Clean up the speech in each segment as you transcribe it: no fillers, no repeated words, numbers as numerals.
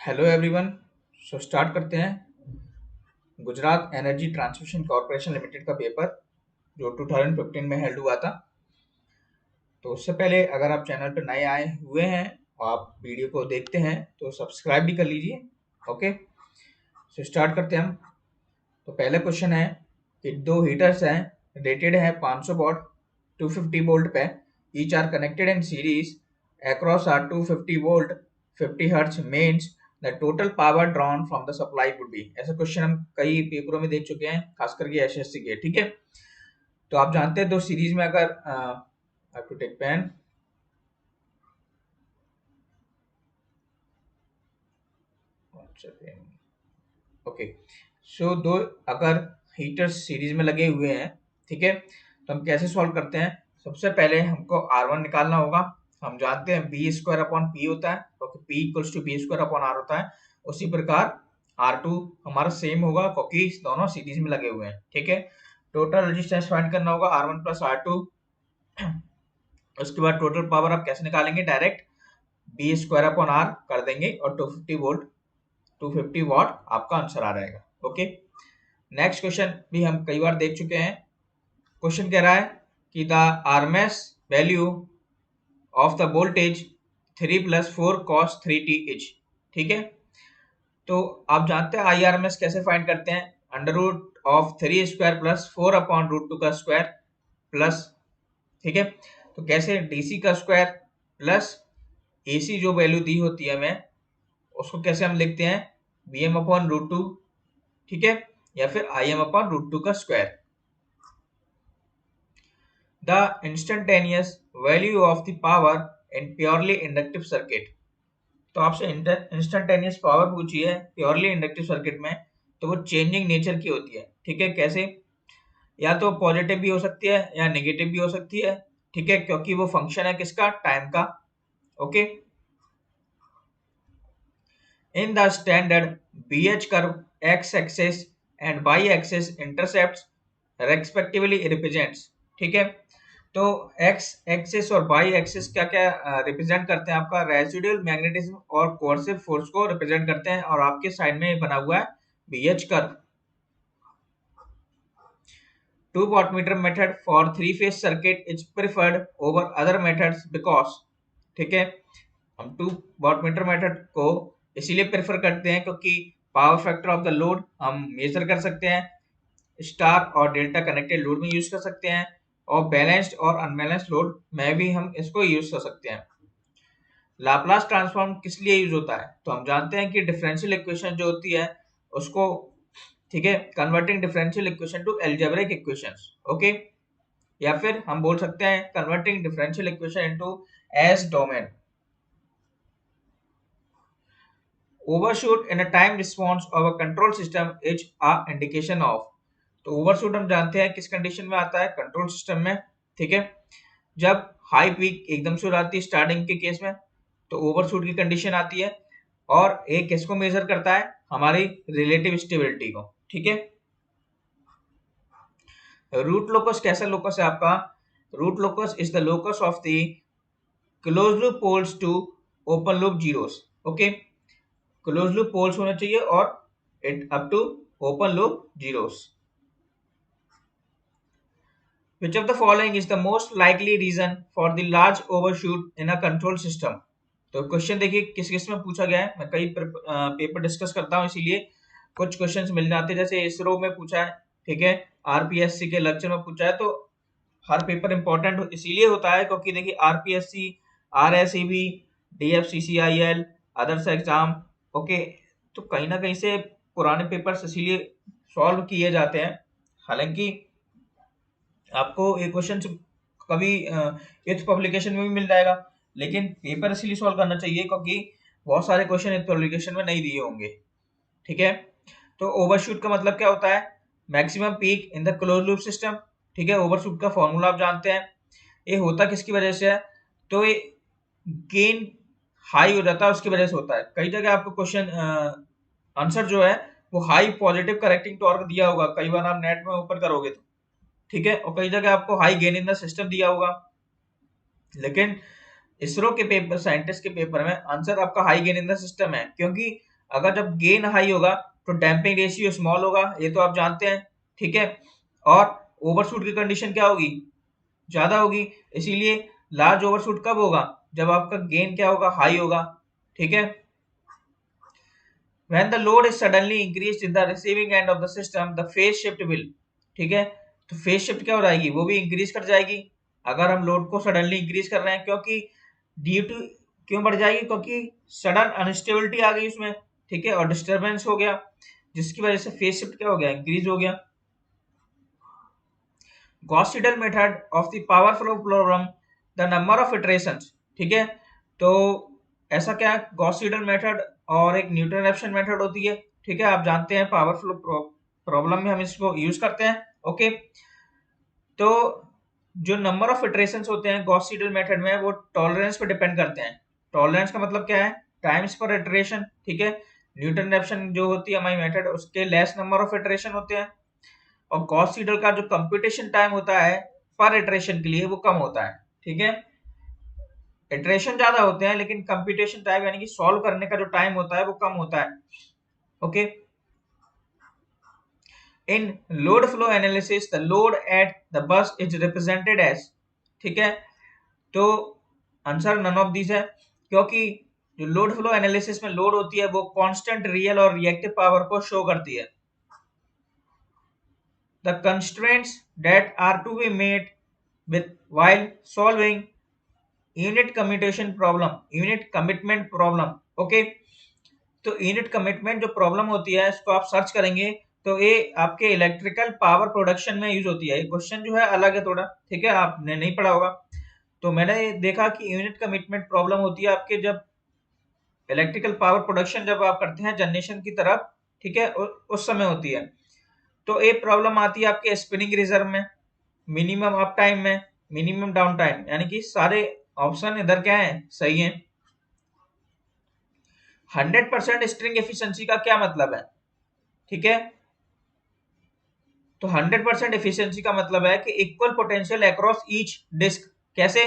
Hello everyone. Start करते हैं। Gujarat energy transmission corporation limited का पेपर जो 2015 में हेल्ड हुआ था। तो उससे पहले अगर आप चैनल पर नए आए हुए हैं और आप वीडियो को देखते हैं तो सब्सक्राइब भी कर लीजिए। ओके, स्टार्ट करते हैं हम। तो पहला क्वेश्चन है कि दो हीटर्स हैं, रेटेड है 500 वॉट 250 वोल्ट पे। Each are connected in series across are 250 volt 50 hertz means the total power drawn from the supply would be। ऐसा क्वेश्चन हम कई पेपरों में देख चुके हैं, खास करके एसएससी के। ठीक है, तो आप जानते हैं दो सीरीज में अगर टू टेक पेन। ओके, सो दो अगर हीटर्स सीरीज में लगे हुए हैं, ठीक है, तो हम कैसे सॉल्व करते हैं। सबसे पहले हमको R1 निकालना होगा। हम जानते हैं बी स्क्वायर अपॉन पी होता है, क्योंकि P equals to B square upon R होता है। उसी प्रकार R2 हमारा सेम होगा, क्योंकि दोनों सीरीज में लगे हुए हैं। ठीक है, टोटल रेजिस्टेंस फाइंड करना होगा R1 प्लस R2। उसके बाद टोटल पावर आप कैसे निकालेंगे, direct B square upon R कर देंगे और 250 वॉट आपका आंसर आ जाएगा। ओके, नेक्स्ट क्वेश्चन भी हम कई बार देख चुके हैं। क्वेश्चन कह रहा है कि the RMS value of the voltage 3 plus 4 cos 3t each. ठीक है, तो आप जानते हैं आई आर एम एस कैसे फाइंड करते हैं, under root of 3 square plus 4 upon root 2 का स्क्वायर प्लस। ठीक है, तो कैसे डीसी का स्क्वायर प्लस एसी जो वैल्यू दी होती है हमें, उसको कैसे हम लिखते हैं, बी एम अपॉन रूट 2। ठीक है, या फिर आई एम अपॉन रूट 2 का square. The instantaneous value of the power in purely inductive circuit. तो आपसे इंस्टेंटेनियस पावर पूछी है प्योरली इंडक्टिव सर्किट में, तो वो चेंजिंग नेचर की होती है। ठीक है, कैसे, या तो पॉजिटिव भी हो सकती है या नेगेटिव भी हो सकती है। ठीक है, क्योंकि वो फंक्शन है किसका, टाइम का। Okay, in the standard BH curve X axis and Y axis intercepts respectively represents. ठीक है, तो एक्स एक्सिस और वाई एक्सिस क्या क्या रिप्रेजेंट करते हैं, आपका रेसिडुअल मैग्नेटिज्म और कोर्सिव फोर्स को रिप्रेजेंट करते हैं। और आपके साइड में बना हुआ है BH curve. 2 wattmeter method for 3-phase circuit is preferred over other methods because। ठीक है, हम 2 wattmeter method को इसीलिए प्रेफर करते हैं क्योंकि power factor of the load हम मेजर कर सकते हैं, स्टार और डेल्टा कनेक्टेड लोड में यूज कर सकते हैं, और बैलेंस्ड और अनबैलेंस्ड लोड में भी हम इसको यूज कर सकते हैं। लाप्लास ट्रांसफॉर्म किस लिए यूज होता है, तो हम जानते हैं कि डिफरेंशियल इक्वेशन जो होती है उसको, ठीक है, converting differential equation two algebraic equations. Okay, या फिर हम बोल सकते हैं converting differential equation into S domain. Overshoot in a time response of a control system is a indication of. तो ओवरशूट हम जानते हैं किस कंडीशन में आता है, कंट्रोल सिस्टम में। ठीक है, जब हाई पीक एकदम से हो जाती है स्टार्टिंग के केस में, तो ओवरशूट की कंडीशन आती है। और एक किसको मेजर करता है, हमारी रिलेटिव स्टेबिलिटी को। ठीक है, रूट लोकस कैसा लोकस है आपका, root locus is the locus of the closed loop poles to open loop zeros. Okay, closed loop poles होने चाहिए और it up to open loop zeros. Which of the following is the most likely reason for the large overshoot in a control system। तो question देखिए किस किस में पूछा गया है, मैं कई पेपर डिस्कस करता हूँ इसीलिए कुछ क्वेश्चंस मिल जाते हैं। जैसे इसरो में पूछा है, ठीक है, आरपीएससी के लेक्चर में पूछा है। तो हर पेपर इंपॉर्टेंट इसीलिए होता है क्योंकि देखिए RPSC, RSEB, DFCCIL, others exam, okay, तो कहीं ना कहीं से पुराने पेपर्स इसीलिए सॉल्व किए जाते हैं। हालांकि आपको ये क्वेश्चन कभी एथ पब्लिकेशन में भी मिल जाएगा, लेकिन पेपर इसलिए सॉल्व करना चाहिए क्योंकि बहुत सारे क्वेश्चन एथ पब्लिकेशन में नहीं दिए होंगे। ठीक है, तो ओवरशूट का मतलब क्या होता है, maximum peak in the closed loop system. ठीक है, ओवरशूट का फॉर्मूला आप जानते हैं। ये होता किसकी वजह से है, तो ये गेन हाई हो जाता है उसकी वजह से होता है। कई जगह आपको क्वेश्चन आंसर जो है वो हाई पॉजिटिव करेक्टिंग टॉर्क दिया होगा, कई बार आप नेट में ऊपर करोगे तो। ठीक है, और कई जगह आपको high gain in the system दिया होगा, लेकिन इसरो के पेपर, साइंटिस्ट के पेपर में आंसर आपका high gain in the system है, क्योंकि अगर जब गेन हाई होगा तो डैम्पिंग रेशियो स्मॉल होगा, ये तो आप जानते हैं, ठीक है। और ओवरशूट की कंडीशन क्या होगी, ज्यादा होगी। इसीलिए लार्ज ओवरशूट कब होगा, जब आपका गेन क्या होगा, हाई होगा, ठीक है। When the load is suddenly increased in the receiving end of the system, the phase shift will, ठीक है। तो फेज शिफ्ट क्या हो जाएगी, वो भी इंक्रीज कर जाएगी अगर हम लोड को सडनली इंक्रीज कर रहे हैं, क्योंकि ड्यू टू, क्यों बढ़ जाएगी, क्योंकि सडन अनस्टेबिलिटी आ गई उसमें, ठीक है, और डिस्टर्बेंस हो गया, जिसकी वजह से फेज शिफ्ट क्या हो गया, इंक्रीज हो गया। Gauss Seidel method of the power flow problem, the number of iterations, ठीक है। तो ऐसा क्या है, गॉस सीडल मेथड और एक न्यूटन रैप्सन मेथड होती है, ठीक है। आप जानते हैं पावर फ्लो प्रॉब्लम में हम इसको यूज करते हैं, ओके। तो जो नंबर ऑफ इटरेशंस होते हैं गॉस सीडल मेथड में, वो टॉलरेंस पे डिपेंड करते हैं। टॉलरेंस का मतलब क्या है, टाइम्स पर इटरेशन, ठीक है। न्यूटन रैप्सन जो होती है हमारी मेथड, उसके लेस नंबर ऑफ इटरेशन होते हैं, और गॉस सीडल का जो कंप्यूटेशन टाइम होता है पर इटरेशन के लिए वो कम होता है, ठीक है। इटरेशन ज्यादा होते हैं लेकिन कंप्यूटेशन टाइम यानी कि सॉल्व करने का जो टाइम होता है वो कम होता है, okay. In load flow analysis the load at the bus is represented as, ठीक है। तो आंसर नन ऑफ दिस है, क्योंकि जो लोड फ्लो एनालिसिस में लोड होती है वो कांस्टेंट रियल और रिएक्टिव पावर को शो करती है। The constraints that are to be made with while solving unit commutation problem, unit commitment problem, okay। तो यूनिट कमिटमेंट जो प्रॉब्लम होती है इसको आप सर्च करेंगे तो ये आपके इलेक्ट्रिकल पावर प्रोडक्शन में यूज होती है। ये क्वेश्चन जो है अलग है थोड़ा, ठीक है, आपने नहीं पढ़ा होगा। तो मैंने देखा कि यूनिट कमिटमेंट प्रॉब्लम होती है आपके जब इलेक्ट्रिकल पावर प्रोडक्शन जब आप करते हैं जनरेशन की तरफ, ठीक है, उस समय होती है। तो एक प्रॉब्लम आती है आपके स्पिनिंग रिजर्व में, मिनिमम अप टाइम में, मिनिमम डाउन टाइम, यानी कि सारे ऑप्शन इधर क्या है, सही है। 100% स्ट्रिंग एफिशिएंसी का क्या मतलब है, ठीक है। तो 100% एफिशिएंसी का मतलब है कि equal potential across each disc. कैसे,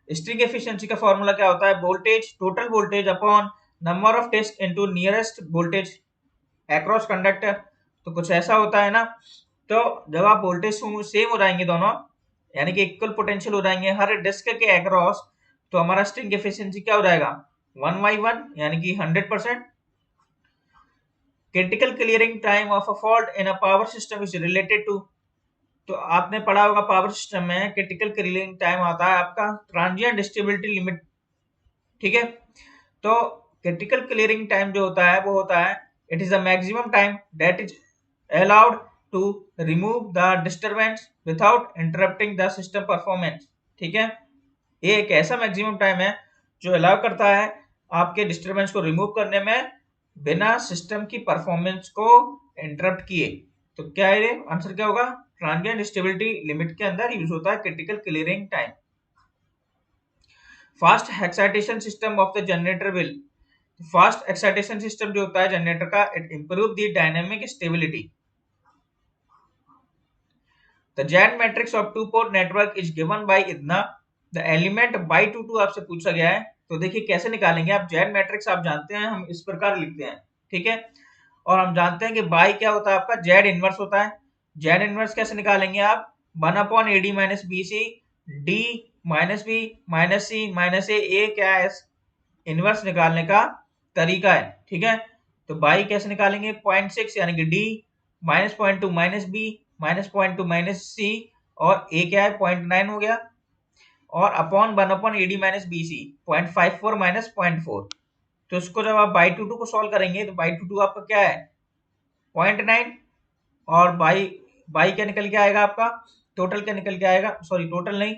स्ट्रिंग एफिशिएंसी का फॉर्मूला क्या होता है, voltage, total voltage upon number of disc into nearest voltage across conductor. तो कुछ ऐसा होता है ना। तो जब आप वोल्टेज सेम हो जाएंगे दोनों, यानी कि इक्वल पोटेंशियल हो जाएंगे हर डिस्क के अक्रॉस, तो हमारा स्ट्रिंग एफिशिएंसी क्या हो जाएगा, 1/1, यानी कि 100%। Critical clearing time of a fault in a power system is related to, तो आपने पढ़ा होगा पावर सिस्टम में क्रिटिकल क्लियरिंग टाइम आता है आपका ट्रांजिएंट स्टेबिलिटी लिमिट, ठीक है। तो क्रिटिकल क्लियरिंग टाइम जो होता है वो होता है, it is the maximum time that is allowed to remove the disturbance without interrupting the system performance, ठीक है। ये एक ऐसा मैक्सिमम टाइम है जो अलाउ करता है आपके डिस्टरबेंस को रिमूव करने में बिना सिस्टम की परफॉर्मेंस को इंटरप्ट किए। तो क्या है आंसर, क्या होगा, ट्रांजिएंट स्टेबिलिटी लिमिट के अंदर यूज होता है critical clearing time. Fast excitation system of the generator will, fast excitation system जो होता है जनरेटर का, it improve the dynamic stability. The Z matrix of two port network is given by इतना, the element by two two आपसे पूछा गया है। तो देखिए कैसे निकालेंगे आप, जेड मैट्रिक्स आप जानते हैं हम इस प्रकार लिखते हैं, ठीक है। और हम जानते हैं कि बाय क्या होता है आपका, जेड इनवर्स होता है। जेड इनवर्स कैसे निकालेंगे आप, 1/AD minus BC, D minus B minus C minus A क्या है इनवर्स निकालने का तरीका है, ठीक है। तो बाई कैसे निकालेंगे, 0.6 यानी कि D, minus 0.2 minus B, minus 0.2 minus C, और ए क्या है 0.9 हो गया, और upon 1/AD minus BC 0.54 minus 0.4। तो इसको जब आप बाई टू टू को सॉल्व करेंगे तो बाई टू टू आपका क्या है 0.9, और बाई बाई क्या निकल के आएगा आपका, टोटल क्या निकल के आएगा, सॉरी टोटल नहीं,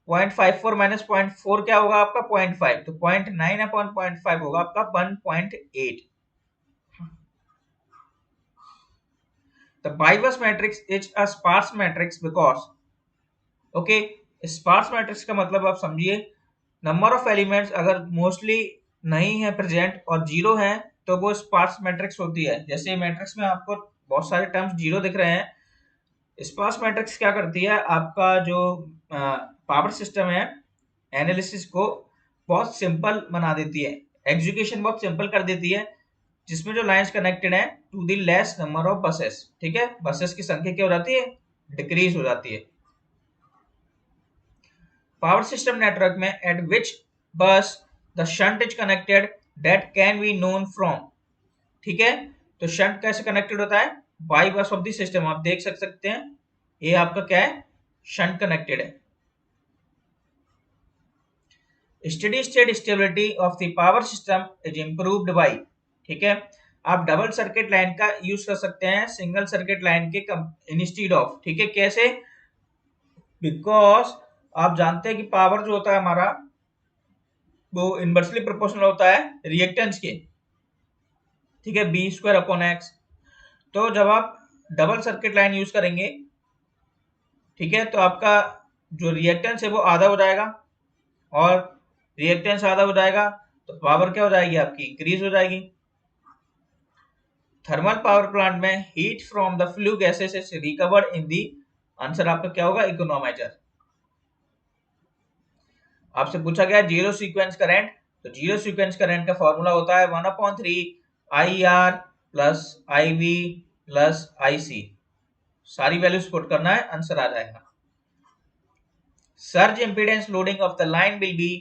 0.54 माइनस 0.4 क्या होगा आपका 0.5, तो 0.9 अपॉन 0.5 होगा आपका 1.8। The Bybus matrix is a sparse matrix because, okay, sparse matrix का मतलब आप समझिए, नंबर ऑफ एलिमेंट्स अगर मोस्टली नहीं है प्रेजेंट और जीरो है तो वो स्पार्स मैट्रिक्स होती है। जैसे मैट्रिक्स में आपको बहुत सारे टर्म्स जीरो दिख रहे हैं, स्पार्स मैट्रिक्स क्या करती है, आपका जो पावर सिस्टम है एनालिसिस को बहुत सिंपल बना देती है, एग्जीक्यूशन बहुत सिंपल कर देती है, जिसमें जो लाइंस कनेक्टेड है to the less number of buses, ठीक है, बसेस की संख्या क्या हो जाती है, डिक्रीज हो जाती है। पावर सिस्टम नेटवर्क में एट विच बस the shunt is connected that can be known from, ठीक है, तो शंट कैसे कनेक्टेड होता है, by bus of the system, आप देख सकते हैं ये आपका क्या है, शंट कनेक्टेड है। Steady state stability of the power system is improved by, ठीक है, आप डबल सर्किट लाइन का यूज कर सकते हैं सिंगल सर्किट लाइन के इंस्टीड ऑफ, ठीक है, कैसे, बिकॉज आप जानते हैं कि पावर जो होता है हमारा वो इनवर्सली प्रोपोर्शनल होता है रिएक्टेंस के, ठीक है, बी स्क्वायर अपॉन एक्स। तो जब आप डबल सर्किट लाइन यूज करेंगे, ठीक है, तो आपका जो रिएक्टेंस है वो आधा हो जाएगा, और रिएक्टेंस आधा हो जाएगा तो पावर क्या हो जाएगी आपकी, इंक्रीज हो जाएगी। थर्मल पावर प्लांट में heat from the flue gases is recovered in the, answer आपका क्या होगा, इकोनोमाइजर। आपसे पूछा गया जीरो सीक्वेंस करंट, तो जीरो सीक्वेंस करंट का फॉर्मूला होता है 1/3 IR plus IV plus IC, सारी वैल्यूज पुट करना है, आंसर आ जाएगा। Surge impedance loading of the line will be,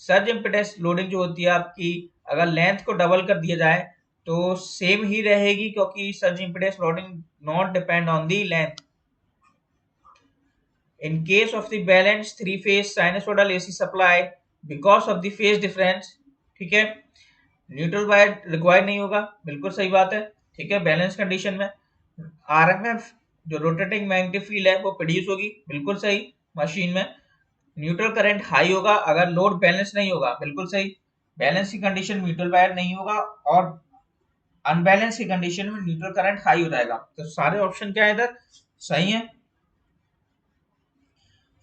surge impedance loading जो होती है आपकी, अगर लेंथ को डबल कर दिया जाए तो सेम ही रहेगी, क्योंकि surge impedance loading not depend on the length. In case of the balanced three phase sinusoidal AC supply, because of the phase difference, ठीक है, न्यूट्रल वायर रिक्वायर्ड नहीं होगा, बिल्कुल सही बात है, ठीक है, बैलेंस कंडीशन में RMF जो रोटेटिंग मैग्नेटिक फील्ड है वो प्रोड्यूस होगी, बिल्कुल सही, मशीन में न्यूट्रल करंट हाई होगा अगर लोड बैलेंस नहीं होगा, बिल्कुल सही, बैलेंस की कंडीशन में न्यूट्रल वायर नहीं होगा, और अनबैलेंस की कंडीशन में न्यूट्रल करंट हाई हो जाएगा, तो सारे ऑप्शन क्या है इधर, सही है।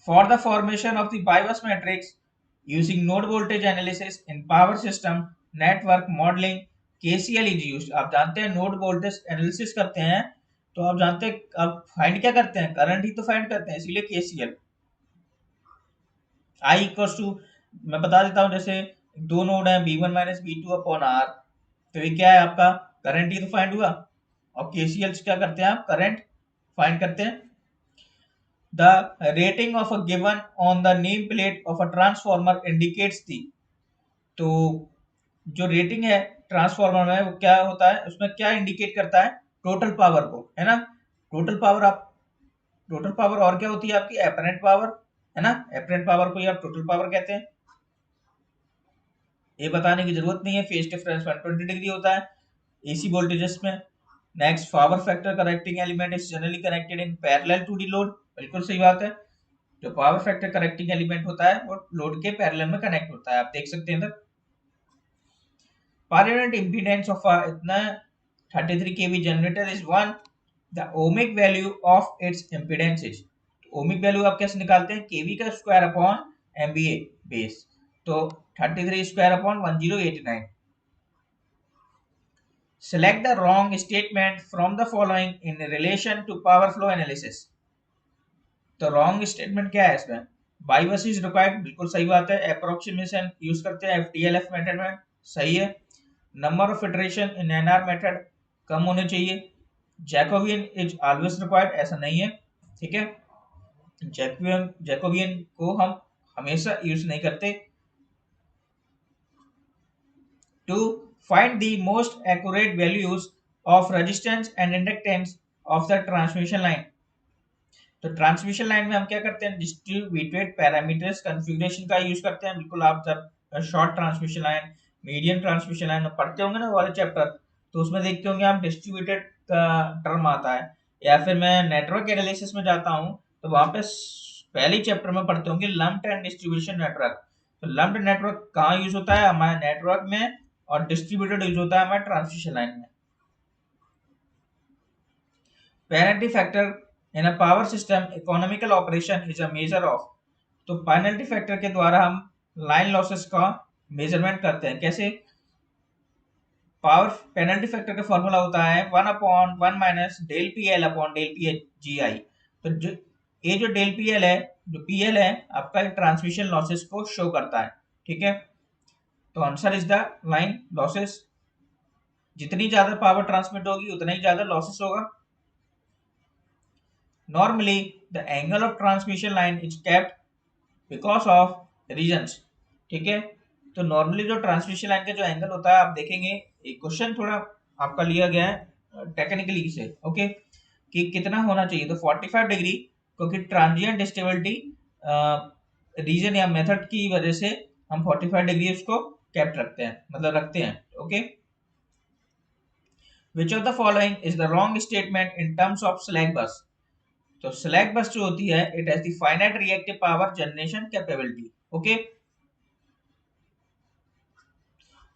For the formation of the BIBUS matrix using node voltage analysis in power system network modeling, KCL is used। आप जानते हैं नोड वोल्टेज एनालिसिस करते हैं तो आप जानते हैं आप फाइंड क्या करते हैं, करंट ही तो फाइंड करते हैं, इसीलिए KCL। I इक्वल्स टू, मैं बता देता हूं, जैसे दो नोड है B1 minus B2 upon R, तो ये क्या है आपका, करंट ही तो फाइंड हुआ, और KCL से क्या करते हैं आप, करंट फाइंड करते हैं। The rating of a given on the nameplate of a transformer indicates the, तो जो रेटिंग है ट्रांसफॉर्मर में वो क्या होता है, उसमें क्या इंडिकेट करता है, टोटल पावर को, है ना, टोटल पावर, आप टोटल पावर और क्या होती है आपकी, एपरेंट पावर, है ना, एपरेंट पावर को ही आप टोटल पावर कहते हैं, ये बताने की जरूरत नहीं है। फेज डिफरेंस 120 डिग्री होता है AC वोल्टेजेस में। Next, power factor correcting element is generally connected in parallel to the load, बिल्कुल सही बात है, जो पावर फैक्टर करेक्टिंग एलिमेंट होता है वो लोड के पैरेलल में कनेक्ट होता है, आप देख सकते हैं इधर। पर यूनिट इंपीडेंस ऑफ इतना 33 kV generator is 1, the ohmic value of its impedance is, ohmic value आप कैसे निकालते हैं, केवी का स्क्वायर अपॉन MVA बेस, तो 33 square upon 1089। Select the wrong statement from the following in relation to power flow analysis। तो wrong statement क्या है इसमें, बाई बस इज रिक्वायर्ड, बिल्कुल सही बात है, अप्रोक्सीमेशन यूज करते हैं FTLF मेथड में, सही है। Number of iteration in NR method कम होने चाहिए। जैकोबियन इज ऑलवेज रिक्वायर्ड, ऐसा नहीं है, ठीक है, जैकोबियन को हम हमेशा यूज नहीं करते। To find the most accurate values of resistance and inductance of the transmission line, तो ट्रांसमिशन लाइन में हम क्या करते हैं, डिस्ट्रीब्यूटेड पैरामीटर्स कॉन्फ़िगरेशन का यूज करते हैं, बिल्कुल, आप जब short transmission line, medium transmission line में पढ़ते होंगे ना वाले चैप्टर, तो उसमें देखते होंगे आप डिस्ट्रीब्यूटेड का टर्म आता है, या फिर मैं नेटवर्क एनालिसिस में जाता हूँ तो वहां पे पहले चैप्टर में पढ़ते होंगे लम्प्ड एंड डिस्ट्रीब्यूशन नेटवर्क। तो लम्प्ड नेटवर्क कहाँ यूज होता है, हमारे नेटवर्क में, और डिस्ट्रीब्यूटेड यूज होता है हमारे ट्रांसमिशन लाइन में। Penalty factor in a power system economical operation is a measure of, तो पेनल्टी फैक्टर के द्वारा हम लाइन लॉसेस का मेजरमेंट करते हैं, कैसे, पावर पेनल्टी फैक्टर का फॉर्मूला होता है 1/1 minus del PL upon del PGI। तो जो ये जो डेल PL है, जो PL है आपका ट्रांसमिशन लॉसेस को शो करता है, ठीक है, तो answer is the line losses. जितनी ज्यादा पावर ट्रांसमिट होगी उतना ही ज्यादा लॉसेस होगा। Normally the angle of transmission line is kept because of reasons. ठीक है, तो नॉर्मली जो ट्रांसमिशन लाइन का जो एंगल होता है, आप देखेंगे एक क्वेश्चन थोड़ा आपका लिया गया है टेक्निकली से, ओके, कि कितना होना चाहिए, तो 45 डिग्री, क्योंकि ट्रांजिएंट स्टेबिलिटी रीजन या मेथड की वजह से हम 45 डिग्री उसको कैप्ट रखते हैं, मतलब रखते हैं, okay. Which of the following is the wrong statement in terms of slack bus. तो स्लैक बस जो होती है, it has the finite reactive power generation capability, okay.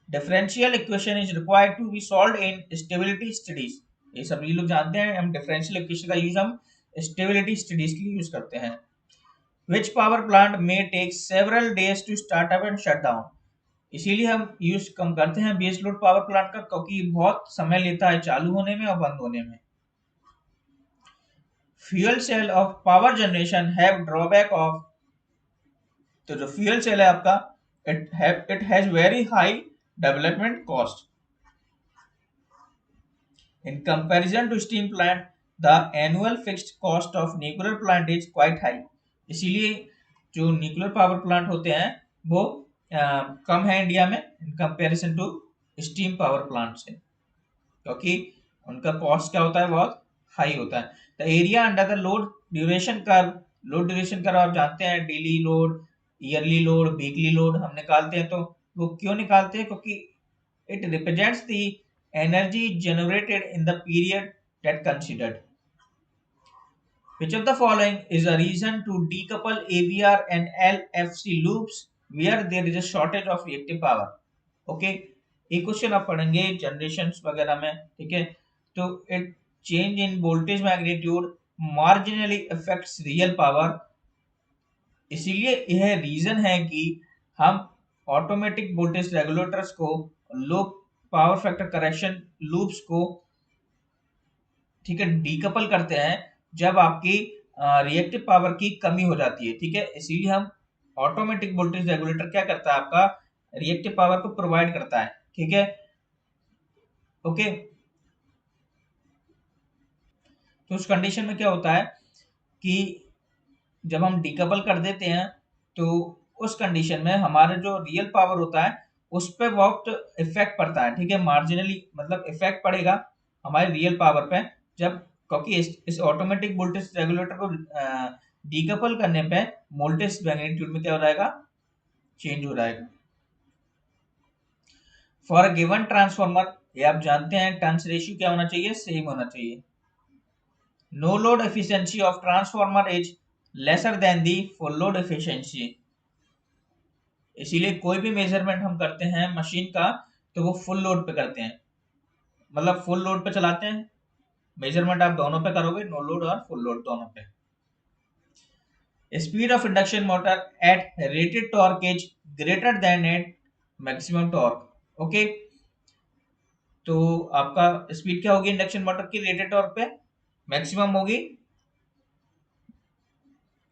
Differential equation is required to be solved in stability studies. ये सभी लोग जानते हैं, हम डिफरेंशियल इक्वेशन का यूज हम स्टेबिलिटी स्टडीज के लिए यूज करते हैं। Which power plant may take several days to start up and shut down? इसीलिए हम यूज कम करते हैं बेस लोड पावर प्लांट का, क्योंकि बहुत समय लेता है चालू होने में और बंद होने में। Fuel cell of power generation have drawback of, तो जो फ्यूल सेल है आपका, it has very high development cost in comparison to steam plant. The annual fixed cost of nuclear plant is quite high. इसीलिए जो nuclear power plant होते हैं वो कम है इंडिया में in comparison to steam power plant से, क्योंकि उनका कॉस्ट क्या होता है, बहुत हाई होता है। The area under the load duration curve, load duration curve आप जानते हैं, daily load, yearly load, weekly load हम निकालते हैं। तो वो क्यों निकालते हैं, क्योंकि it represents the energy generated in the period that considered. Which of the following is a reason to decouple AVR and LFC loops where there is a shortage of reactive power? Okay, एक question आप पढ़ेंगे generation वगैरह में, ठीक है, तो it change in voltage magnitude marginally affects real power. इसीलिए यह रीजन है कि हम ऑटोमेटिक वोल्टेज रेगुलेटर्स को, low power factor correction loops को, ठीक है, डीकपल करते हैं जब आपकी रिएक्टिव पावर की कमी हो जाती है। ठीक है, इसीलिए हम ऑटोमेटिक वोल्टेज रेगुलेटर क्या करता है, आपका रिएक्टिव पावर को प्रोवाइड करता है। ठीक है, ओके। तो उस कंडीशन में क्या होता है कि जब हम डीकपल कर देते हैं तो उस कंडीशन में हमारे जो रियल पावर होता है उस पर बहुत इफेक्ट पड़ता है। ठीक है, मार्जिनली मतलब इफेक्ट पड़ेगा हमारे रियल पावर पे, जब, क्योंकि इस ऑटोमेटिक वोल्टेज रेगुलेटर को डीकपल करने पे वोल्टेज मैग्नीट्यूड में क्या हो जाएगा, चेंज हो जाएगा। फॉर अ गिवन ट्रांसफॉर्मर, ये आप जानते हैं टर्न्स रेशियो क्या होना चाहिए, सेम होना चाहिए। No load efficiency of transformer is lesser than the full load efficiency. इसीलिए कोई भी मेजरमेंट हम करते हैं मशीन का तो वो फुल लोड पे करते हैं, मतलब फुल लोड पे चलाते हैं। मेजरमेंट आप दोनों पे करोगे, नो लोड और फुल लोड दोनों पे। Speed of induction motor at rated torque is greater than at maximum torque. Okay, तो आपका स्पीड क्या होगी इंडक्शन मोटर की रेटेड टॉर्क पे, मैक्सिमम होगी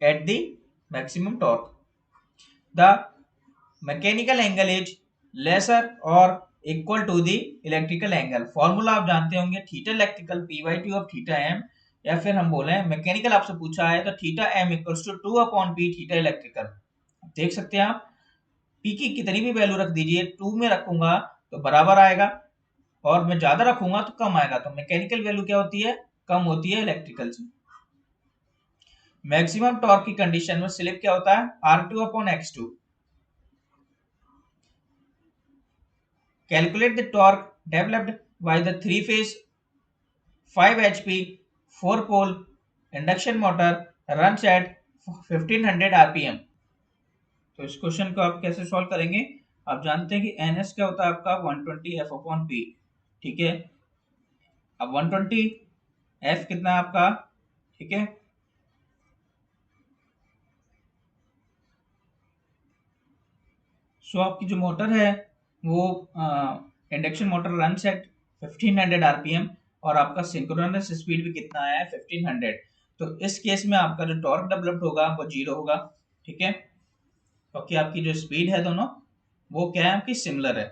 at the maximum torque. The mechanical angle is lesser और equal to the electrical angle. Formula आप जानते होंगे, theta electrical P/2 of theta M, या फिर हम बोले मैकेनिकल आपसे पूछा है तो theta M equals to 2/p theta electrical. देख सकते हैं आप, पी की कितनी भी वैल्यू रख दीजिए, 2 में रखूंगा तो बराबर आएगा और मैं ज्यादा रखूंगा तो कम आएगा। तो मैकेनिकल वैल्यू क्या होती है, कम होती है इलेक्ट्रिकल से। मैक्सिमम टॉर्क की कंडीशन में स्लिप क्या होता है, R2/X2। Calculate the torque developed by the three-phase 5 HP 4-pole induction motor runs at 1500 RPM। तो इस क्वेश्चन को आप कैसे सॉल्व करेंगे, आप जानते हैं कि NS क्या होता है आपका 120F/P। ठीक है, अब 120F कितना है आपका, ठीक है, सो आपकी जो मोटर है वो induction motor run set 1500 RPM और आपका सिंक्रोनस स्पीड भी कितना है 1500। तो इस केस में आपका जो टॉर्क डेवलप्ड होगा वो 0 होगा। ठीक है, क्योंकि आपकी जो स्पीड है दोनों वो क्या है, आपकी सिमिलर है।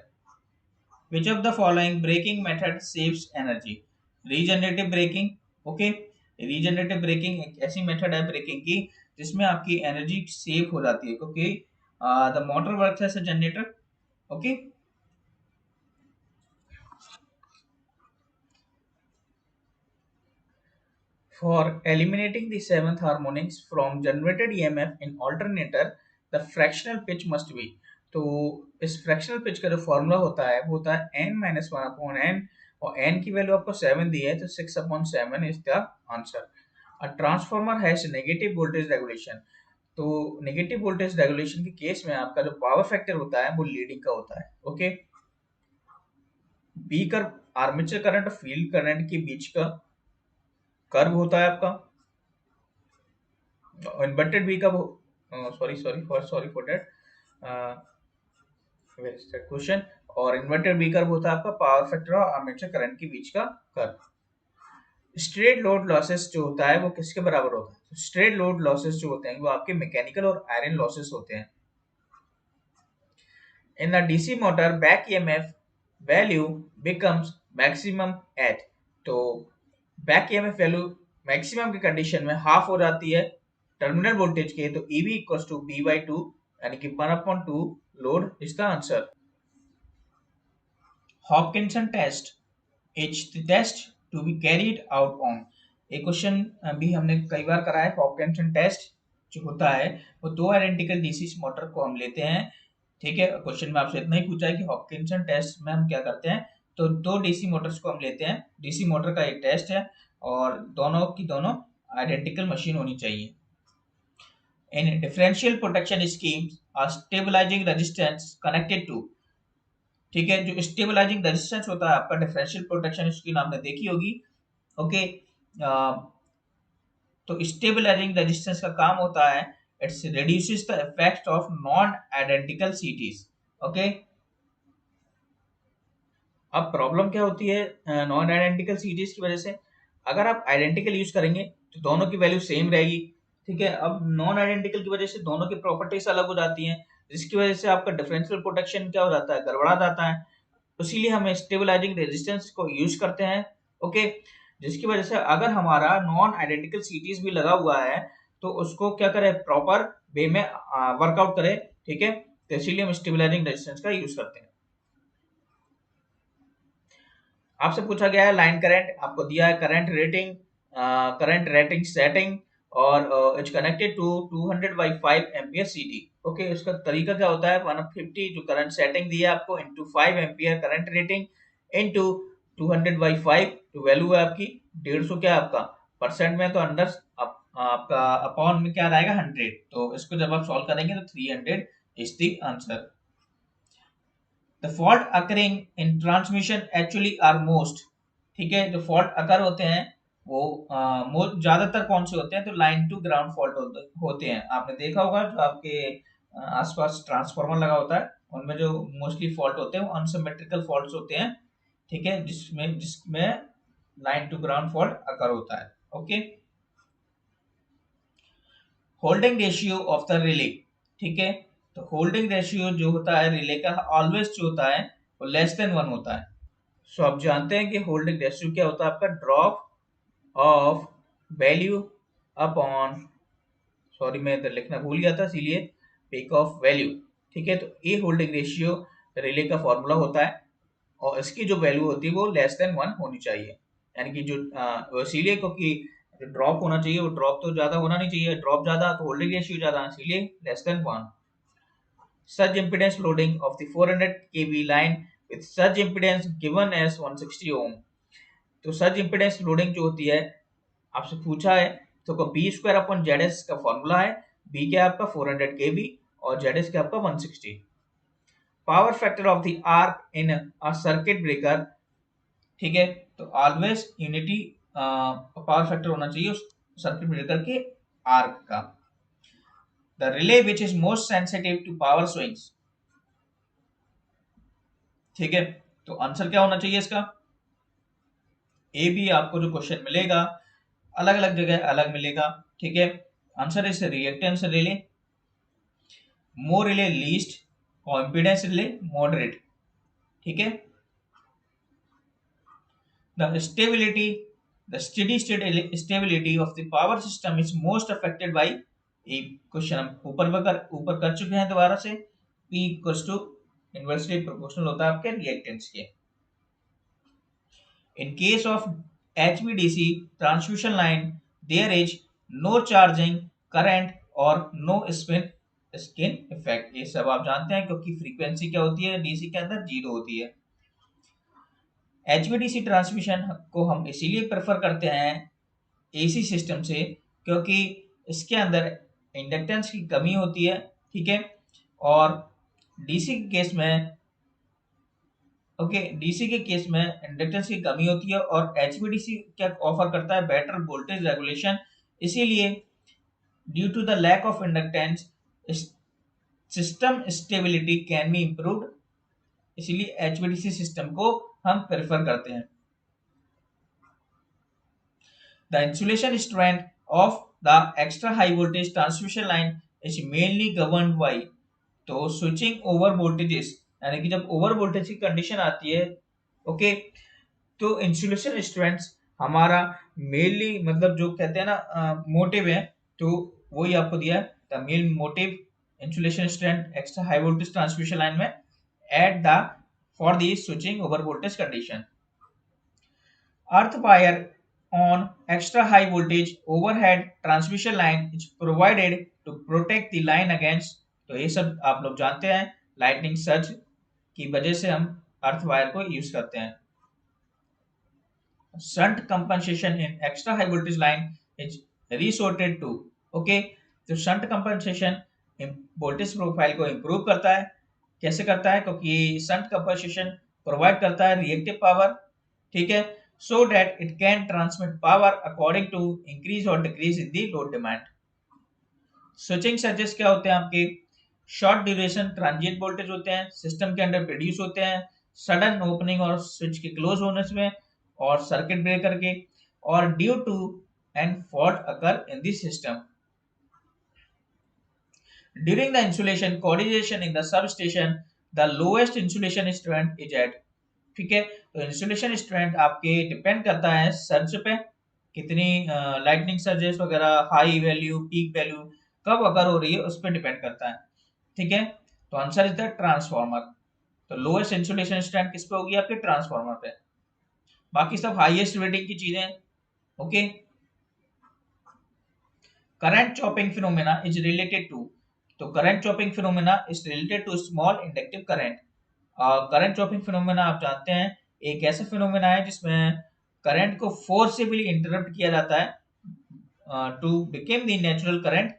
Which of the following braking method saves energy? Regenerative braking, okay. Regenerative braking एक ऐसी मेथड है ब्रेकिंग की जिसमें आपकी एनर्जी सेव हो जाती है, क्योंकि the motor works as a generator, okay. For eliminating the seventh harmonics from generated EMF in alternator, the fractional pitch must be. तो इस फ्रैक्शनल पिच का जो फॉर्मूला होता है वो होता है n minus one upon N, और n की वैल्यू आपको 7 दी है तो 6 upon 7 is the answer. A transformer has negative voltage regulation, तो नेगेटिव वोल्टेज रेगुलेशन के केस में आपका जो पावर फैक्टर होता है वो लीडिंग का होता है, okay. B curve armature current और फील्ड करंट के बीच का कर्व होता है आपका। इन्वर्टेड बी का वो, सॉरी फॉर दैट क्वेश्चन। और इन्वर्टेड बी कर्व होता है आपका पावर फैक्टर और आर्मेचर करंट के बीच का कर्व। स्ट्रेट लोड लॉसेस जो होता है वो किसके बराबर होता है? तो स्ट्रेट लोड लॉसेस जो होते हैं वो आपके मैकेनिकल और आयरन लॉसेस होते हैं। In the DC motor back EMF value becomes maximum at, तो बैक ईएमएफ वैल्यू मैक्सिमम की कंडीशन में हाफ हो जाती है टर्मिनल वोल्टेज के, तो EV equals to B by 2 यानी कि 1/2 load is the answer. Hopkinson test is the test to be carried out on, एक क्वेश्चन भी हमने कई बार करा है। हॉपकिंसन टेस्ट जो होता है वो दो आइडेंटिकल डीसी मोटर को हम लेते हैं, ठीक है। क्वेश्चन में आपसे इतना ही पूछा है कि हॉपकिंसन टेस्ट में हम क्या करते हैं, तो दो डीसी मोटर्स को हम लेते हैं, डीसी मोटर का एक टेस्ट है और दोनों की दोनों आइडेंटिकल मशीन होनी चाहिए। In differential protection schemes are stabilising resistance connected to, ठीक है। जो स्टेबलाइजिंग रेजिस्टेंस होता है आपका डिफरेंशियल प्रोटेक्शन स्कीम आपने देखी होगी, ओके। तो स्टेबलाइजिंग रेजिस्टेंस का काम होता है it's reduces the effect of non identical cities, okay. अब प्रॉब्लम क्या होती है नॉन आइडेंटिकल सीरीज की वजह से? अगर आप आइडेंटिकल यूज करेंगे तो दोनों की वैल्यू सेम रहेगी, ठीक है। अब नॉन आइडेंटिकल की वजह से दोनों की प्रॉपर्टीज अलग हो जाती हैं, जिसकी वजह से आपका डिफरेंशियल प्रोटेक्शन क्या हो जाता है, गड़बड़ा जाता है। इसीलिए हम स्टेबलाइजिंग रेजिस्टेंस को यूज करते हैं, ओके। जिसकी वजह से अगर हमारा नॉन आइडेंटिकल सीरीज भी लगा हुआ है तो उसको क्या करें, प्रॉपर वे में वर्कआउट करें, ठीक है। तो इसीलिए हम स्टेबलाइजिंग रेजिस्टेंस का यूज करते हैं। आपसे पूछा गया है लाइन करंट, आपको दिया है करंट रेटिंग सेटिंग और it's connected to 200 by 5 ampere CT, okay. इसका तरीका क्या होता है, 150 जो करंट सेटिंग दी है आपको into 5 ampere current rating into 200 by 5, जो वैल्यू है आपकी 150, क्या आपका परसेंट में, तो अंडर आपका अपॉन में क्या रहेगा 100, तो इसको जब आप सॉल्व करेंगे तो 300 is the answer. The fault occurring in transmission actually are most, ठीक है। जो फॉल्ट अकर होते हैं वो ज्यादातर कौन से होते हैं, तो लाइन टू ग्राउंड फॉल्ट होते हैं। आपने देखा होगा जो आपके आसपास ट्रांसफार्मर लगा होता है उनमें जो मोस्टली फॉल्ट होते हैं वो अनसिमेट्रिकल फॉल्ट्स होते हैं, ठीक है, जिसमें जिसमें line to ground fault occur होता है, okay. Holding ratio of the relay, ठीक है। तो होल्डिंग रेशियो जो होता है रिले का ऑलवेज जो होता है वो लेस देन 1 होता है। सो आप जानते हैं कि होल्डिंग रेशियो क्या होता है आपका, drop of value upon, sorry मैं इधर लिखना भूल गया था इसीलिए, पीक ऑफ वैल्यू, ठीक है। तो ये होल्डिंग रेशियो रिले का फॉर्मूला होता है और इसकी जो वैल्यू होती है वो लेस देन 1 होनी चाहिए, यानी कि जो इसीलिए क्योंकि जो ड्रॉप होना चाहिए वो ड्रॉप तो ज्यादा होना नहीं चाहिए, ड्रॉप ज्यादा तो होल्डिंग रेशियो ज्यादा, इसीलिए less than 1। Surge impedance loading of the 400 kV line with surge impedance given as 160 ohm, तो सर्ज इम्पिडेंस लोडिंग जो होती है आपसे पूछा है, तो B square upon Z S का फॉर्मूला है, बी क्या आपका 400 केवी और जेड एस क्या आपका 160। Power factor of the arc in a circuit breaker, ठीक है। तो ऑलवेज यूनिटी पावर फैक्टर होना चाहिए उस सर्किट ब्रेकर के आर्क का। The relay which is most sensitive to power swings, ठीक है। तो आंसर क्या होना चाहिए इसका, ए बी आपको जो क्वेश्चन मिलेगा अलग अलग जगह अलग मिलेगा, ठीक है। Answer is reactance relay, more relay least और इम्पीडेंस रिले मॉडरेट, ठीक है। The stability, the steady state stability of the power system is most affected by एक क्वेश्चन हम ऊपर कर चुके हैं दोबारा से P equals to inversely proportional होता है आपके रिएक्टेंस के. In case of HVDC transmission line, there is no charging current और no skin effect. ये सब आप जानते हैं क्योंकि फ्रीक्वेंसी क्या होती है डीसी के अंदर जीरो होती है. HVDC ट्रांसमिशन को हम इसीलिए प्रेफर करते हैं एसी सिस्टम से क्योंकि इसके अंदर इंडक्टेंस की कमी होती है. ठीक है. और डीसी के केस में डीसी के केस में इंडक्टेंस की कमी होती है और एचवीडीसी क्या ऑफर करता है बेटर वोल्टेज रेगुलेशन. इसीलिए due to the lack of inductance system stability can be improved. इसीलिए एचवीडीसी सिस्टम को हम प्रेफर करते हैं. The insulation strength of the extra high voltage transmission line is mainly governed by. तो switching over voltages यानी कि जब over voltage की कंडीशन आती है ओके तो इंसुलेशन स्ट्रेंथ हमारा मेनली मतलब जो कहते हैं ना मोटिव है तो वही आपको दिया है. The main motive insulation strength extra high voltage transmission line में at the for the switching over voltage condition. Earth wire on extra high voltage overhead transmission line is provided to protect the line against. तो ये सब आप लोग जानते हैं lightning surge की वजह से हम अर्थ वायर को यूज करते हैं. Shunt compensation in extra high voltage line is resorted to. Okay तो शंट कंपनसेशन वोल्टेज प्रोफाइल को इंप्रूव करता है. कैसे करता है क्योंकि शंट कंपनसेशन प्रोवाइड करता है रिएक्टिव पावर. ठीक है. So that it can transmit power according to increase or decrease in the load demand. Switching surges क्या होते हैं आपके शॉर्ट ड्यूरेशन ट्रांजिएंट वोल्टेज होते हैं सिस्टम के अंदर प्रोड्यूस होते हैं सडन ओपनिंग और स्विच के क्लोज होने में और सर्किट ब्रेकर के और due to and fault occur in the system. During the insulation coordination in the substation, the lowest insulation strength is at. ठीक है. तो इंसुलेशन स्ट्रेंथ आपके डिपेंड करता है सर्ज पे कितनी लाइटनिंग सर्जेस वगैरह हाई वैल्यू पीक वैल्यू कब अगर हो रही है उस पर डिपेंड करता है. ठीक है. तो आंसर इज द ट्रांसफार्मर. तो लोएस्ट इंसुलेशन स्ट्रेंथ किस पे होगी आपके ट्रांसफार्मर पे. बाकी सब हाईएस्ट रेटिंग की चीजें. Okay. Current chopping phenomena is related to. तो current chopping phenomena is related to small inductive current. Current chopping phenomena आप जानते हैं एक ऐसा फिनोमेना है जिसमें करंट को फोर्सिबली इंटरप्ट किया जाता है to become the natural current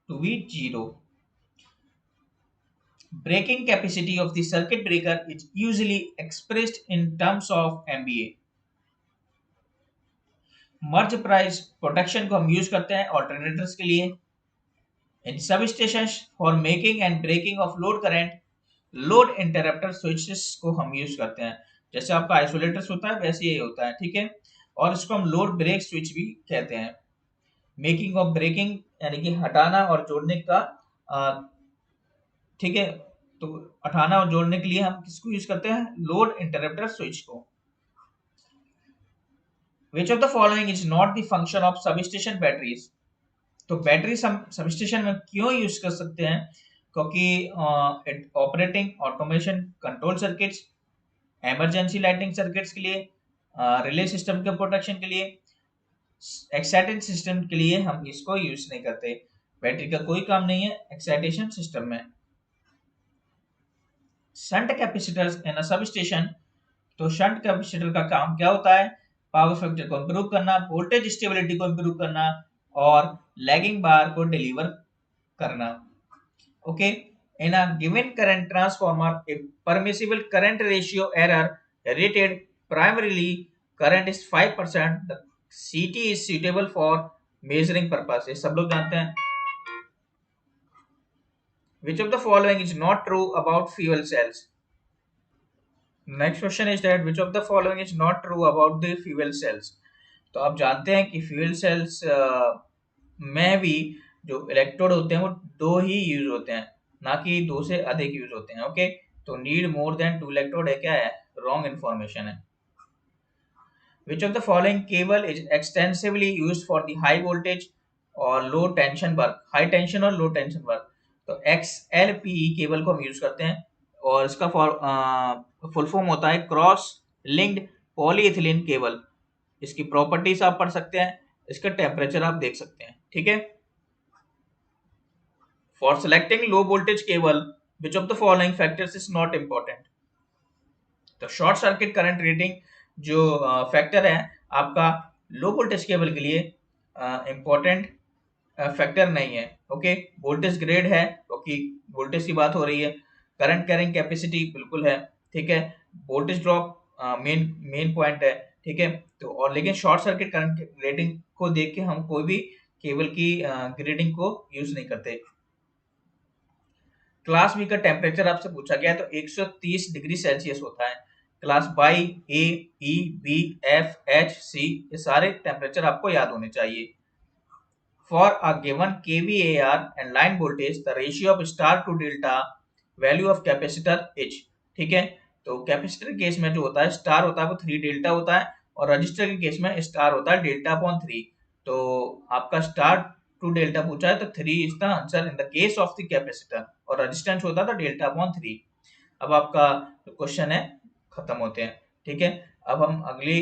to be zero. Breaking capacity of the circuit breaker is usually expressed in terms of MBA. Merz Price protection को हम यूज करते हैं ऑल्टरनेटर्स के लिए. In substation for making and breaking of load current load interrupter switches को हम use करते हैं. जैसे आपका आइसोलेटर्स होता है वैसे ही होता है. ठीक है. और इसको हम लोड ब्रेक स्विच भी कहते हैं. मेकिंग ऑफ ब्रेकिंग यानी कि हटाना और जोड़ने का. ठीक है. तो हटाना और जोड़ने के लिए हम किसको यूज करते हैं लोड इंटरप्टर स्विच को. Which of the following is not the function of substation batteries? तो बैटरी सबस्टेशन में क्यों यूज कर सकते हैं क्योंकि operating automation control circuits emergency lighting circuits के लिए रिले सिस्टम के प्रोटेक्शन के लिए एक्साइटेड सिस्टम के लिए हम इसको यूज नहीं करते. बैटरी का कोई काम नहीं है एक्साइटेशन सिस्टम में. शंट कैपेसिटर्स इन अ सबस्टेशन. तो शंट कैपेसिटर का काम क्या होता है पावर फैक्टर को इंप्रूव करना वोल्टेज स्टेबिलिटी को इंप्रूव करना और लैगिंग बार को डिलीवर करना. Okay, in a given current transformer, a permissible current ratio error rated primarily current is 5%. The CT is suitable for measuring purpose. ये सब लोग जानते हैं. Which of the following is not true about fuel cells? Next question is that which of the following is not true about the fuel cells? तो आप जानते हैं कि फ्यूल सेल्स में भी जो इलेक्ट्रोड होते हैं वो दो ही यूज होते हैं ना कि दो से अधिक यूज होते हैं. ओके. तो need more than two electrode है क्या है रॉन्ग इन्फॉर्मेशन है. Which of the following cable is extensively used for the high voltage और low tension work, high tension और लो टेंशन वर्क। तो XLPE केबल को हम यूज करते हैं और इसका फुल फॉर्म होता है क्रॉस लिंक्ड पॉलीइथिलीन केबल। इसकी प्रॉपर्टीज आप पढ़ सकते हैं, इसका टेम्परेचर आप देख सकते हैं, ठीक है। For selecting low voltage cable which of the following factors is not important. तो शॉर्ट सर्किट करंट रेटिंग जो फैक्टर है आपका लो वोल्टेज केबल के लिए इंपॉर्टेंट फैक्टर नहीं है। ओके, वोल्टेज ग्रेड है क्योंकि वोल्टेज की बात हो रही है। करंट कैरिंग कैपेसिटी बिल्कुल है, ठीक है। Voltage drop main main point है, ठीक है। तो और लेकिन शॉर्ट सर्किट करंट रेटिंग को देख के हम कोई भी केबल की ग्रेडिंग को यूज नहीं करते। क्लास बी का टेम्परेचर आपसे पूछा गया है तो 130 डिग्री सेल्सियस होता है। Class by A, E, B, F, H, C, ये सारे टेम्परेचर आपको याद होने चाहिए। For a given kVAR and line voltage, the ratio of star to delta value of capacitor is, ठीक है। तो कैपेसिटर के केस में जो होता है स्टार होता है वो 3 डेल्टा होता है और रजिस्टर के केस में स्टार होता है डेल्टा अपॉन 3। तो आपका स्टार टू डेल्टा पूछा है तो 3 is the answer in the case of the capacitor और रेजिस्टेंस होता था डेल्टा अपॉन 3। अब आपका क्वेश्चन है खत्म होते हैं, ठीक है। अब हम अगली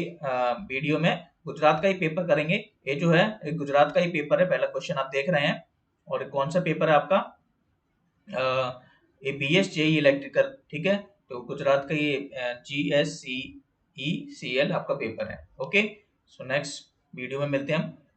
वीडियो में गुजरात का ही पेपर करेंगे। ये जो है एक गुजरात का ही पेपर है, पहला क्वेश्चन आप देख रहे हैं। और कौन सा पेपर है आपका, ये BSJE इलेक्ट्रिकल, ठीक है। तो गुजरात का ये GSCECL आपका पेपर है। ओके, सो नेक्स्ट वीडियो में मिलते हैं हम।